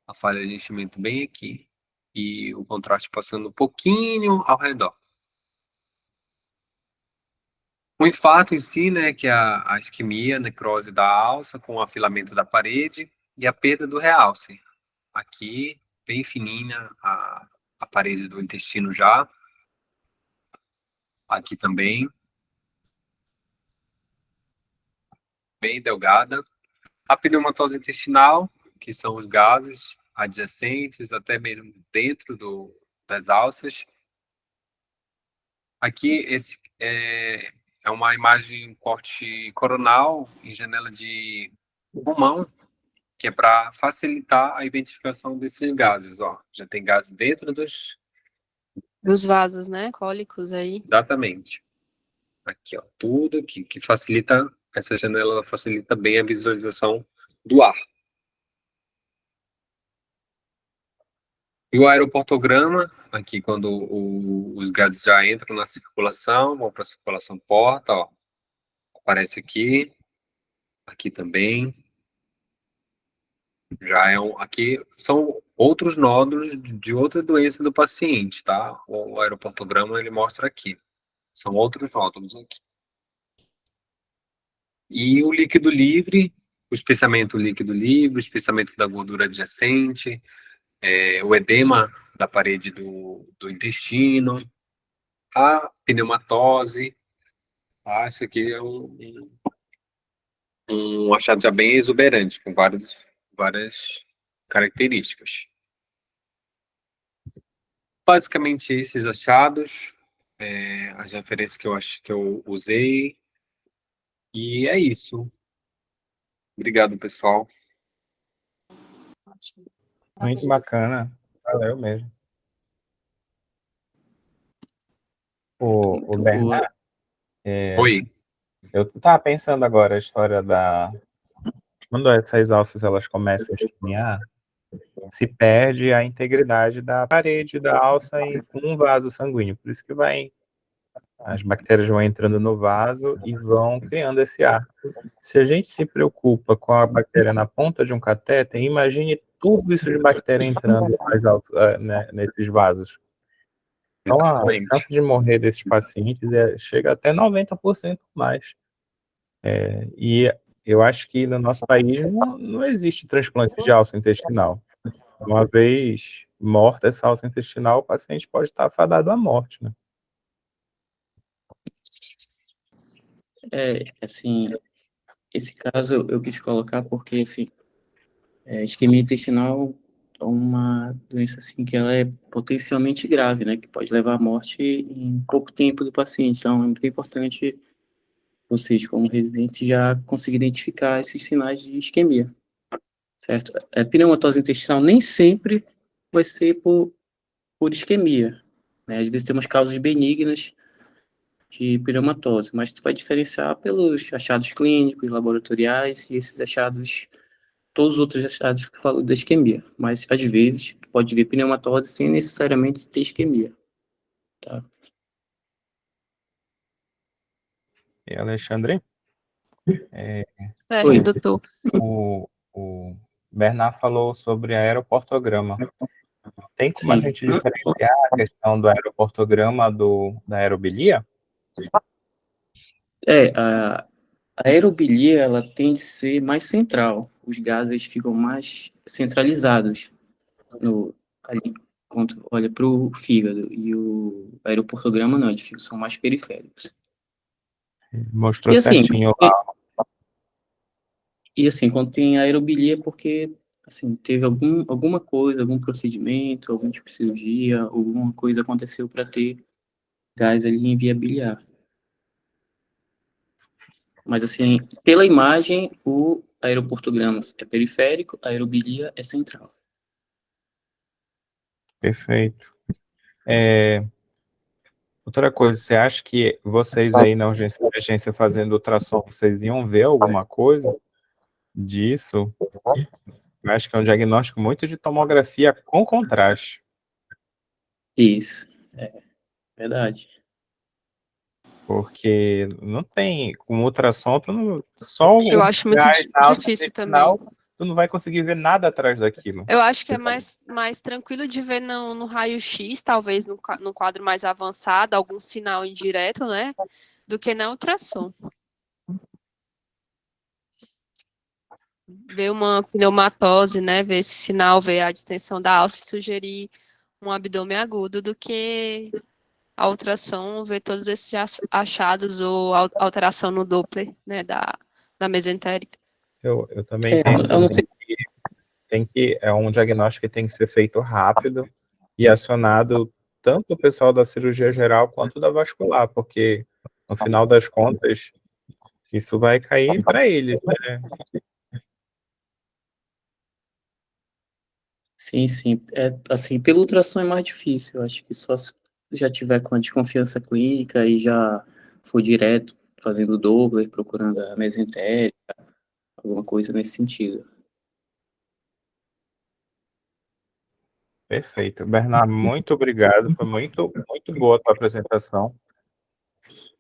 a falha de enchimento bem aqui, e o contraste passando um pouquinho ao redor. O infarto em si, né, que é a isquemia, necrose da alça com o afilamento da parede e a perda do realce. Aqui, bem fininha a parede do intestino já. Aqui também. Bem delgada. A pneumatose intestinal, que são os gases adjacentes, até mesmo dentro das alças. Aqui, esse é uma imagem corte coronal em janela de pulmão, que é para facilitar a identificação desses gases. Ó. Já tem gases dentro dos... Dos vasos, né? Cólicos aí. Exatamente. Aqui, ó, tudo aqui, que facilita, essa janela facilita bem a visualização do ar. E o aeroportograma, aqui quando os gases já entram na circulação, vão para a circulação porta, ó, aparece aqui, aqui também. Aqui são outros nódulos de outra doença do paciente, tá? O aeroportograma ele mostra aqui. São outros nódulos aqui. E o líquido livre, o espessamento líquido livre, o espessamento da gordura adjacente, o edema da parede do intestino, a pneumatose. Isso aqui é um achado já bem exuberante, com várias características. Basicamente esses achados, as referências que eu usei, e é isso. Obrigado, pessoal. Muito bacana. Valeu mesmo. O Bernardo, Oi. eu estava pensando agora a história quando essas alças elas começam a esquinhar, se perde a integridade da parede da alça com um vaso sanguíneo. Por isso que as bactérias vão entrando no vaso e vão criando esse ar. Se a gente se preocupa com a bactéria na ponta de um catéter, imagine tudo isso de bactéria entrando nesses vasos. Então, a chance de morrer desses pacientes chega até 90% mais. E eu acho que no nosso país não existe transplante de alça intestinal. Uma vez morta essa alça intestinal, o paciente pode estar fadado à morte, né? Assim, esse caso eu quis colocar porque, assim, isquemia intestinal é uma doença, assim, que ela é potencialmente grave, né? Que pode levar à morte em pouco tempo do paciente. Então, é muito importante vocês, como residentes, já conseguir identificar esses sinais de isquemia, certo? Pneumatose intestinal nem sempre vai ser por isquemia, né? Às vezes temos causas benignas de pneumatose, mas tu vai diferenciar pelos achados clínicos, laboratoriais e esses achados, todos os outros achados que eu falo da isquemia. Mas às vezes tu pode ver pneumatose sem necessariamente ter isquemia, tá? E Alexandre, Certo, Oi. doutor. o Bernard falou sobre aeroportograma. Tem como a Sim. gente diferenciar a questão do aeroportograma da aerobilia? A aerobilia, ela tende a ser mais central. Os gases ficam mais centralizados ali, quando olha para o fígado. E o aeroportograma não, eles são mais periféricos. Mostrou E assim, certinho lá. quando tem aerobilia é porque, assim, teve alguma coisa, algum procedimento, algum tipo de cirurgia, alguma coisa aconteceu para ter gás ali em via biliar. Mas, assim, pela imagem, o aeroportograma é periférico, a aerobilia é central. Perfeito. Outra coisa, você acha que vocês aí na urgência e emergência fazendo ultrassom, vocês iam ver alguma coisa disso? Eu acho que é um diagnóstico muito de tomografia com contraste, Isso, verdade. porque não tem, com ultrassom, só Eu um acho muito gás na alça difícil também. intestinal, tu não vai conseguir ver nada atrás daquilo. Eu acho que é mais tranquilo de ver no raio-x, talvez no quadro mais avançado, algum sinal indireto, né? Do que na ultrassom. Ver uma pneumatose, né? Ver esse sinal, ver a distensão da alça e sugerir um abdômen agudo do que a ultrassom, ver todos esses achados ou alteração no Doppler, né? Da mesentérica. Eu também penso Eu não assim, sei. é um diagnóstico que tem que ser feito rápido e acionado tanto o pessoal da cirurgia geral quanto da vascular, porque no final das contas isso vai cair para eles, né? Sim, sim. Assim, pelo ultrassom é mais difícil. Eu acho que só se já tiver com a desconfiança clínica e já for direto fazendo o Doppler, procurando a mesentérica, alguma coisa nesse sentido. Perfeito. Bernardo, muito obrigado. Foi muito, muito boa a tua apresentação.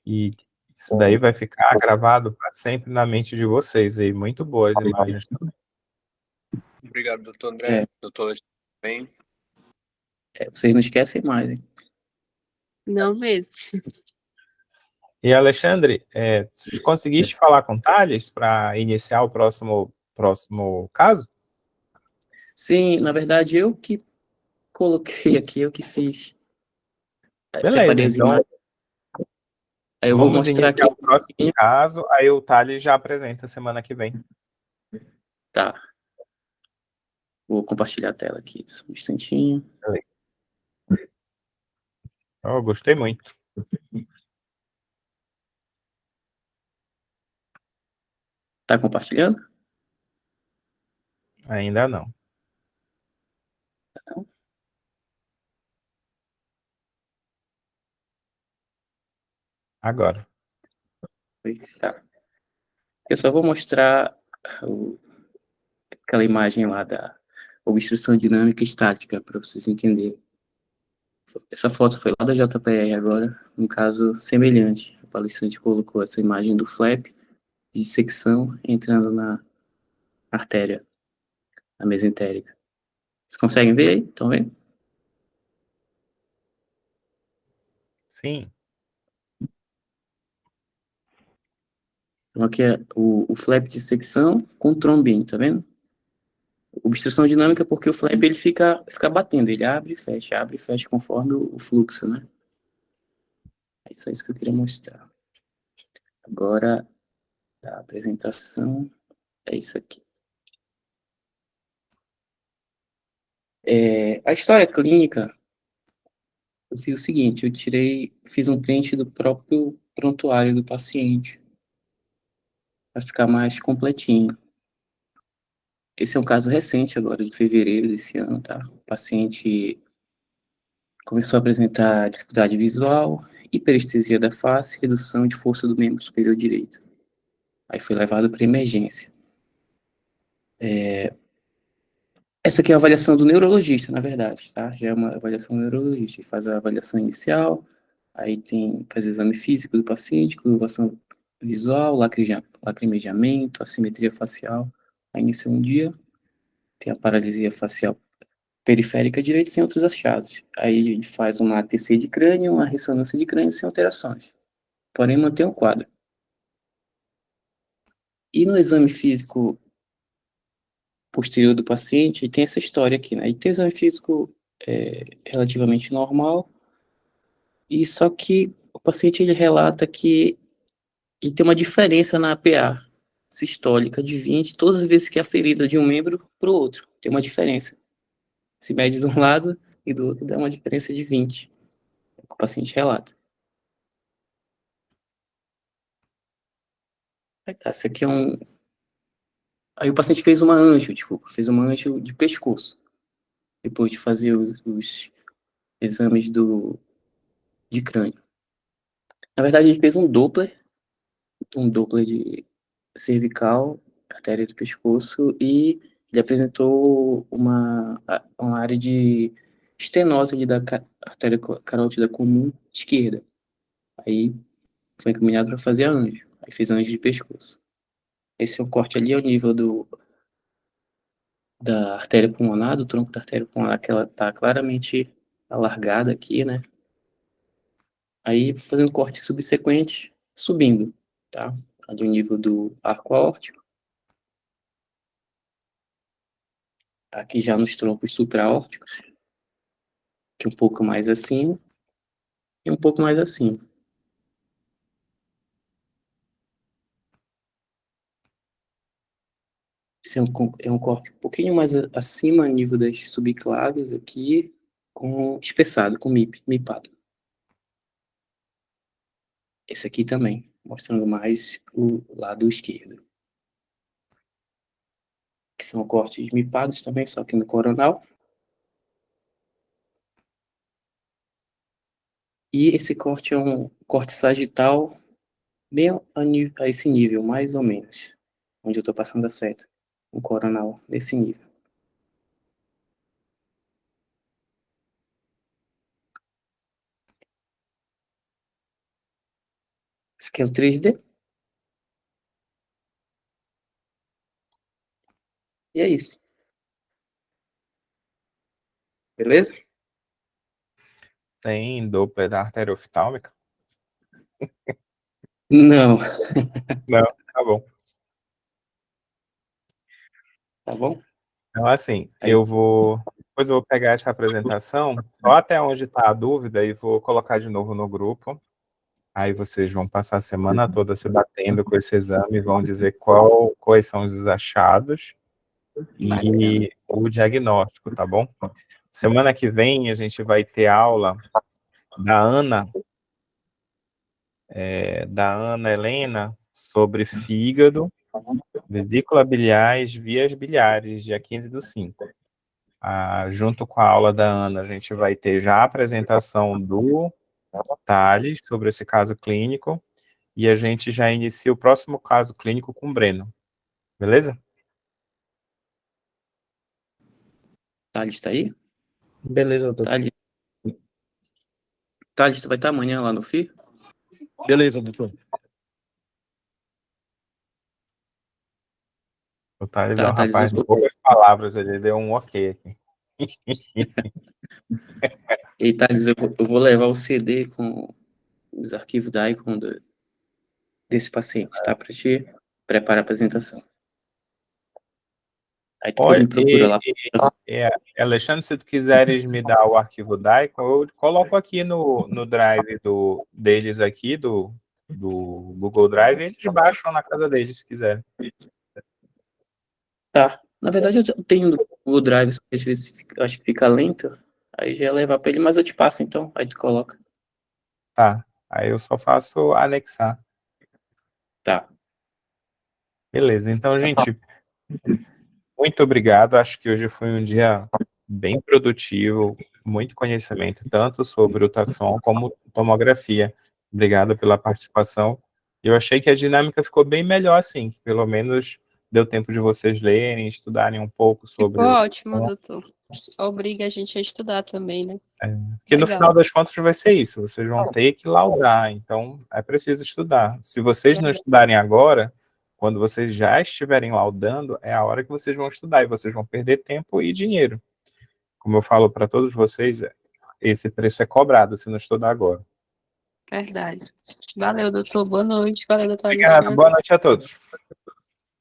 E isso daí vai ficar gravado para sempre na mente de vocês aí. Muito boas imagens. Obrigado, doutor André. Doutor Alexandre, bem. Vocês não esquecem mais, hein? Não mesmo. E, Alexandre, conseguiste falar com o Thales para iniciar o próximo caso? Sim, na verdade, eu que coloquei aqui, eu que fiz. Beleza, Separei as então imagens. Aí eu vou vamos mostrar iniciar aqui. o próximo caso, aí o Thales já apresenta semana que vem. Tá. Vou compartilhar a tela aqui. Só um instantinho. Oh, gostei muito. Tá compartilhando? Ainda não. Agora. Tá. Eu só vou mostrar aquela imagem lá da obstrução dinâmica estática, para vocês entenderem. Essa foto foi lá da JPR agora, um caso semelhante. O palestrante colocou essa imagem do flap de secção entrando na artéria, na mesentérica. Vocês conseguem ver aí? Estão vendo? Sim. Então aqui é o flap de secção com trombino, tá vendo? Obstrução dinâmica porque o flap ele fica batendo, ele abre e fecha conforme o fluxo, né? É só isso que eu queria mostrar. Agora, a apresentação é isso aqui. A história clínica, eu fiz o seguinte, fiz um print do próprio prontuário do paciente, para ficar mais completinho. Esse é um caso recente agora, de fevereiro desse ano, tá? O paciente começou a apresentar dificuldade visual, hiperestesia da face, redução de força do membro superior direito. Aí foi levado para emergência. Essa aqui é a avaliação do neurologista, na verdade, tá? Já é uma avaliação do neurologista. Ele faz a avaliação inicial, aí faz o exame físico do paciente, curvação visual, lacrimejamento, assimetria facial. Aí inicia um dia, tem a paralisia facial periférica direita sem outros achados. Aí ele faz uma ATC de crânio, uma ressonância de crânio sem alterações. Porém, mantém o quadro. E no exame físico posterior do paciente, tem essa história aqui, né? E tem exame físico relativamente normal, e só que o paciente ele relata que ele tem uma diferença na APA sistólica de 20 todas as vezes que é ferida de um membro para o outro. Tem uma diferença. Se mede de um lado e do outro dá uma diferença de 20. É o que o paciente relata. Essa aqui é um... Aí o paciente fez uma anjo de pescoço, depois de fazer os exames de crânio. Na verdade, ele fez um Doppler de cervical, artéria do pescoço, e ele apresentou uma área de estenose ali da artéria carótida comum esquerda. Aí foi encaminhado para fazer a anjo. Aí fez a anjo de pescoço. Esse é o corte ali ao nível da artéria pulmonar, do tronco da artéria pulmonar, que ela está claramente alargada aqui, né? Aí fazendo corte subsequente, subindo, tá? Ali o nível do arco aórtico. Aqui já nos troncos supraórticos, que é um pouco mais acima e um pouco mais acima. Esse é um corte um pouquinho mais acima, a nível das subclávias aqui, espessado, com mipado. Esse aqui também, mostrando mais o lado esquerdo. Que são cortes mipados também, só que no coronal. E esse corte é um corte sagital, bem a esse nível, mais ou menos, onde eu estou passando a seta. Um coronal nesse nível. Esse aqui é o 3D. E é isso. Beleza? Tem Doppler da artéria oftálmica? Não. Não, tá bom. Tá bom? Então, assim, Aí. depois eu vou pegar essa apresentação, só até onde está a dúvida, e vou colocar de novo no grupo. Aí vocês vão passar a semana toda se batendo com esse exame, vão dizer quais são os achados e o diagnóstico, tá bom? Semana que vem a gente vai ter aula da Ana Helena sobre fígado, vesícula biliar, vias biliares, dia 15/5. Junto com a aula da Ana, a gente vai ter já a apresentação do Thales sobre esse caso clínico, e a gente já inicia o próximo caso clínico com o Breno. Beleza? Thales tá aí? Beleza, doutor. Thales, tu vai estar amanhã lá no FI? Beleza, doutor. O Thales Tá, é um Thales, rapaz de poucas palavras, ele deu um ok aqui. E Thales, eu vou levar o CD com os arquivos da ICON desse paciente, tá? Para te preparar a apresentação. Aí depois Olha, me procura lá. Alexandre, se tu quiseres me dar o arquivo DAICO, eu coloco aqui no Drive deles aqui, do Google Drive, e eles baixam na casa deles, se quiserem. Tá. Na verdade, eu tenho no Google Drive, só que às vezes acho que fica lento. Aí já ia levar pra ele, mas eu te passo então. Aí tu coloca. Tá. Aí eu só faço anexar. Tá. Beleza. Então, gente, muito obrigado. Acho que hoje foi um dia bem produtivo, muito conhecimento, tanto sobre ultrassom como tomografia. Obrigado pela participação. Eu achei que a dinâmica ficou bem melhor assim, pelo menos deu tempo de vocês lerem, estudarem um pouco sobre Ficou o ótimo, ultrassom. doutor. Obriga a gente a estudar também, né? Porque no Legal. final das contas vai ser isso, vocês vão ter que laudar, então é preciso estudar. Se vocês não estudarem agora, quando vocês já estiverem laudando, é a hora que vocês vão estudar e vocês vão perder tempo e dinheiro. Como eu falo para todos vocês, esse preço é cobrado se não estudar agora. Verdade. Valeu, doutor. Boa noite. Valeu, doutor Obrigado, Alexandre. boa noite a todos.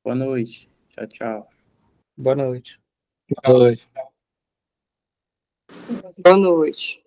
Boa noite. Tchau, tchau. Boa noite. Boa noite.